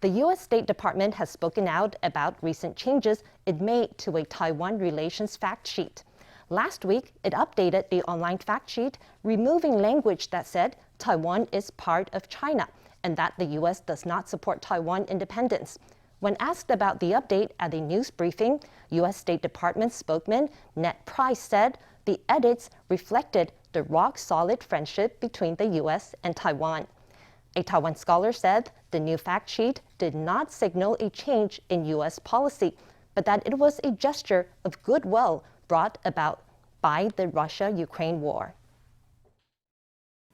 The U.S. State Department has spoken out about recent changes it made to a Taiwan relations fact sheet. Last week, it updated the online fact sheet, removing language that said Taiwan is part of China and that the U.S. does not support Taiwan independence. When asked about the update at a news briefing, U.S. State Department spokesman Ned Price said the edits reflected the rock-solid friendship between the U.S. and Taiwan. A Taiwan scholar said the new fact sheet did not signal a change in U.S. policy, but that it was a gesture of goodwill brought about by the Russia-Ukraine war.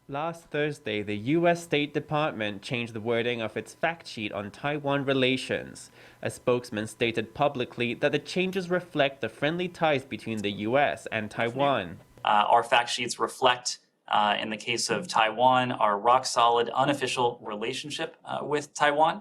Last Thursday, the U.S. State Department changed the wording of its fact sheet on Taiwan relations. A spokesman stated publicly that the changes reflect the friendly ties between the U.S. and Taiwan. Our fact sheets reflect, in the case of Taiwan, our rock-solid, unofficial relationship with Taiwan,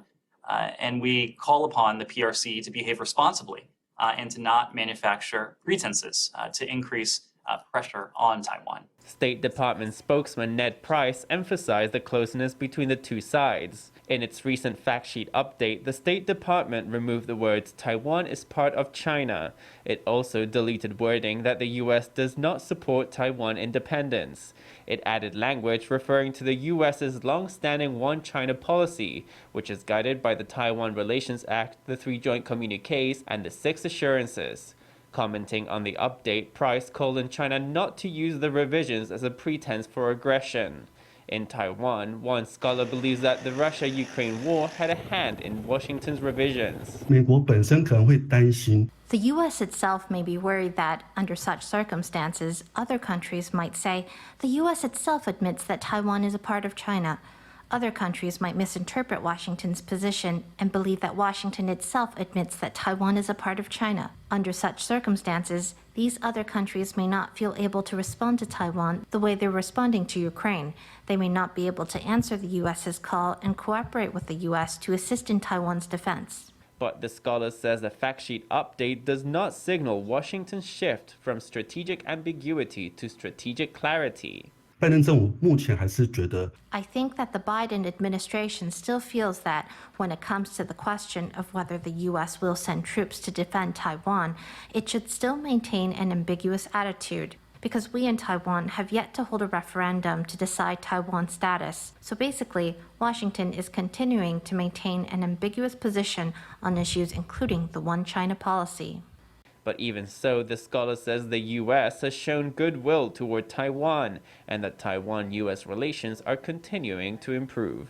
and we call upon the PRC to behave responsibly and to not manufacture pretenses to increase pressure on Taiwan. State Department spokesman Ned Price emphasized the closeness between the two sides. In its recent fact sheet update, the State Department removed the words Taiwan is part of China. It also deleted wording that the U.S. does not support Taiwan independence. It added language referring to the U.S.'s long-standing One China policy, which is guided by the Taiwan Relations Act, the 3 joint communiques, and the 6 assurances. Commenting on the update, Price called on China not to use the revisions as a pretense for aggression. In Taiwan, one scholar believes that the Russia-Ukraine war had a hand in Washington's revisions. The U.S. itself may be worried that, under such circumstances, other countries might say the U.S. itself admits that Taiwan is a part of China. Other countries might misinterpret Washington's position and believe that Washington itself admits that Taiwan is a part of China. Under such circumstances, these other countries may not feel able to respond to Taiwan the way they're responding to Ukraine. They may not be able to answer the U.S.'s call and cooperate with the U.S. to assist in Taiwan's defense. But the scholar says the fact sheet update does not signal Washington's shift from strategic ambiguity to strategic clarity. I think that the Biden administration still feels that when it comes to the question of whether the U.S. will send troops to defend Taiwan, it should still maintain an ambiguous attitude, because we in Taiwan have yet to hold a referendum to decide Taiwan's status. So basically, Washington is continuing to maintain an ambiguous position on issues including the One China policy. But even so, the scholar says the U.S. has shown goodwill toward Taiwan and that Taiwan-U.S. relations are continuing to improve.